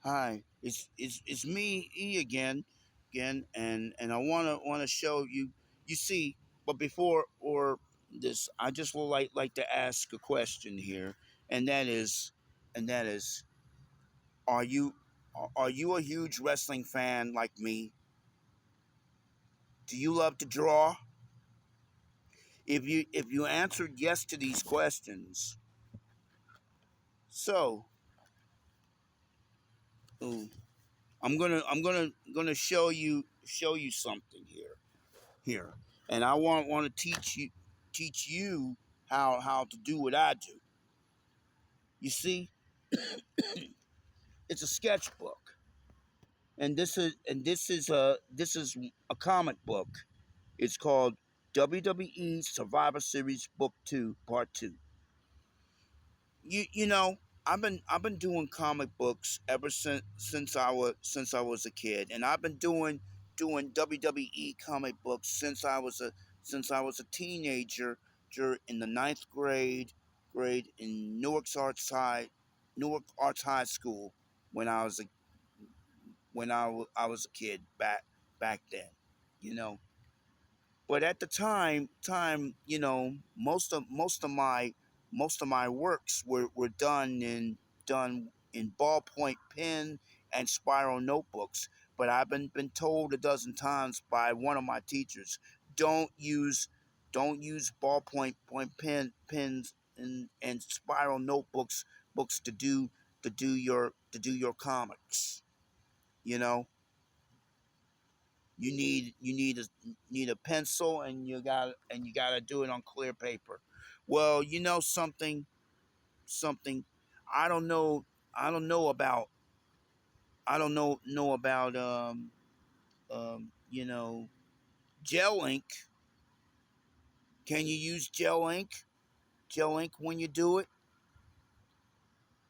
Hi, it's me again, and I wanna show you. You see, but before or this, I just would like to ask a question here, and that is, are you a huge wrestling fan like me? Do you love to draw? If you answered yes to these questions, so ooh, I'm gonna show you something here, and I want to teach you how to do what I do. You see, it's a sketchbook, and this is a comic book. It's called WWE Survivor Series Book Two Part Two. You know, I've been doing comic books ever since I was a kid, and I've been doing WWE comic books since I was a teenager in the ninth grade in Newark Arts High School when I was a kid back then, you know. But at the time, most of my works were done in ballpoint pen and spiral notebooks. But I've been told a dozen times by one of my teachers, don't use don't use ballpoint point pens and spiral notebooks books to do your comics. You know, you need a pencil, and you gotta do it on clear paper. Well, something. I don't know. I don't know about. I don't know about gel ink. Can you use gel ink when you do it?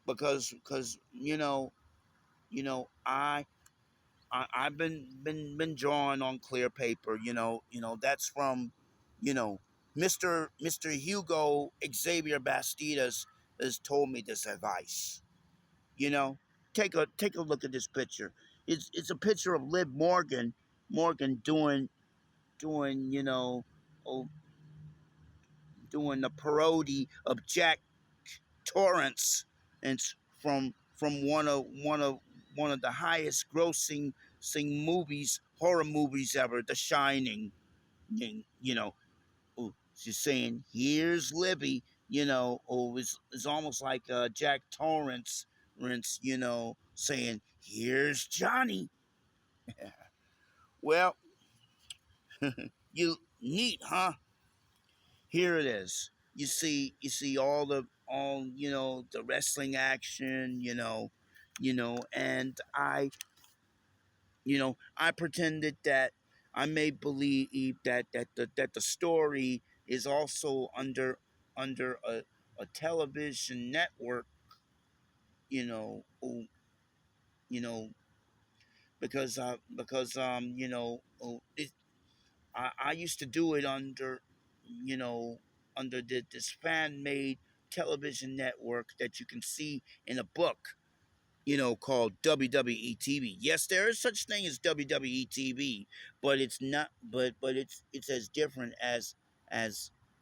Because I've been drawing on clear paper. That's from, you know, Mister Hugo Xavier Bastidas has told me this advice. You know, take a look at this picture. It's a picture of Liv Morgan doing oh, doing the parody of Jack Torrance, and from one of the highest grossing horror movies ever, The Shining. And, she's saying, "Here's Libby." It's almost like Jack Torrance, saying, "Here's Johnny." Well, you neat, huh? Here it is. You see all the wrestling action, and I pretended that I made believe that the story is also under a television network, you know, oh, you know, I used to do it you know, this fan made television network that you can see in a book, called WWE TV. Yes, there is such thing as WWE TV, but it's not. But it's as different as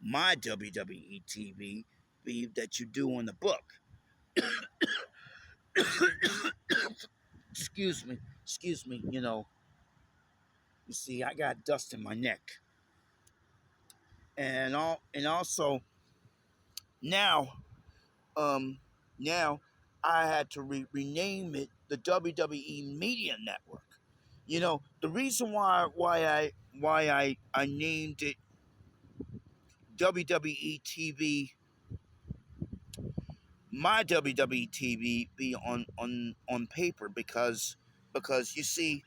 my WWE TV that you do in the book. Excuse me. You see, I got dust in my neck, and also now um now I had to rename it the WWE Media Network. The reason why I named it WWE TV, my WWE TV be on paper, because you see,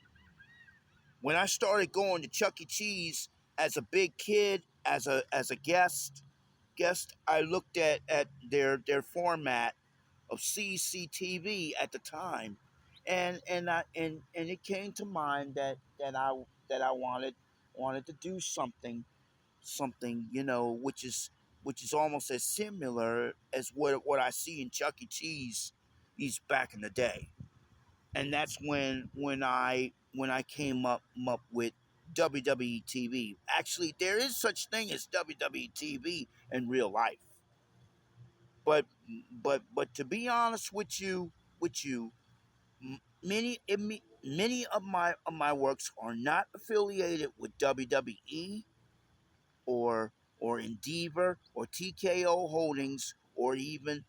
when I started going to Chuck E. Cheese as a big kid, as a guest, I looked at their format of CCTV at the time, and it came to mind that I wanted to do something, which is almost as similar as what I see in Chuck E. Cheese, back in the day. and that's when I came up with WWE TV. Actually, there is such thing as WWE TV in real life. But to be honest with you, many of my works are not affiliated with WWE or Endeavor or TKO Holdings or even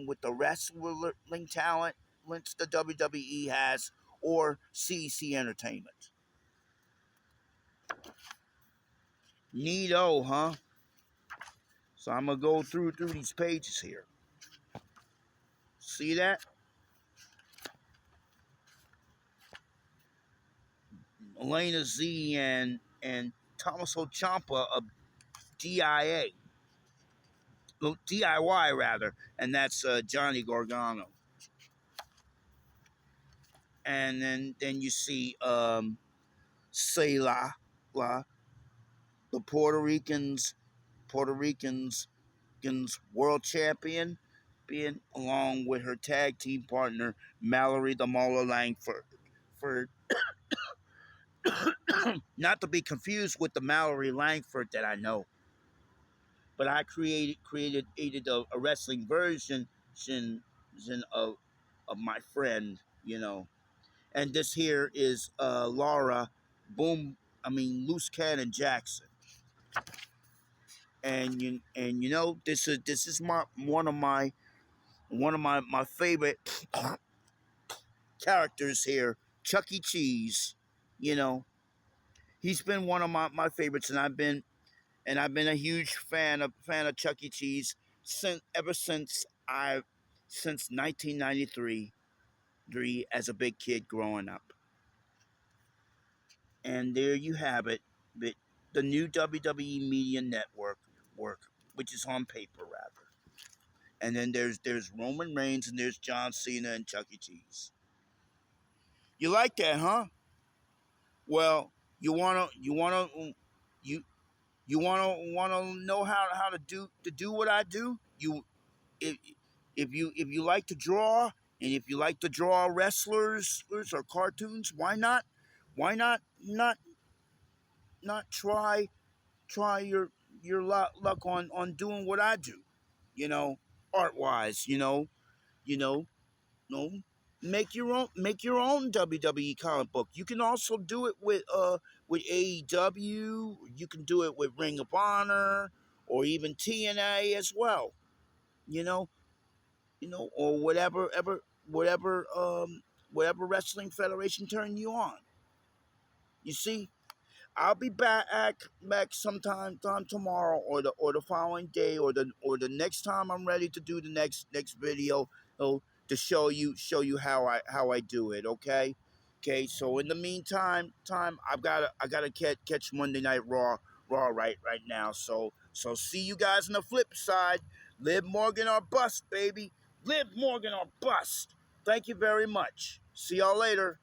with the wrestling talent links the WWE has or CC Entertainment. Neato, huh? So I'm gonna go through these pages here. See that? Elena Z and Thomas Ochampa of DIA, well, DIY rather, and that's Johnny Gargano. And then you see Selah, La, the Puerto Ricans world champion, being along with her tag team partner Mallory the Mauler Langford. For not to be confused with the Mallory Langford that I know, but I created a wrestling version of my friend, And this here is Laura Boom, Loose Cannon Jackson, and this is my one of my favorite characters here, Chuck E. Cheese. You know, he's been one of my favorites, and I've been a huge fan of Chuck E. Cheese since 1993, as a big kid growing up. And there you have it, the new WWE Media Network work, which is on paper rather. And then there's Roman Reigns and there's John Cena and Chuck E. Cheese. You like that, huh? Well, you you wanna know how to do what I do. If, if you like to draw, and if you like to draw wrestlers or cartoons, why not try your luck on doing what I do, you know, art wise, you know, no, make your own WWE comic book. You can also do it with AEW. You can do it with Ring of Honor or even TNA as well. You know, or whatever wrestling federation turn you on. You see, I'll be back sometime tomorrow or the following day or the next time I'm ready to do the next video, to show you how I do it. Okay. So in the meantime, I gotta catch Monday Night Raw right now. So see you guys on the flip side. Liv Morgan or bust, baby. Liv Morgan or bust. Thank you very much. See y'all later.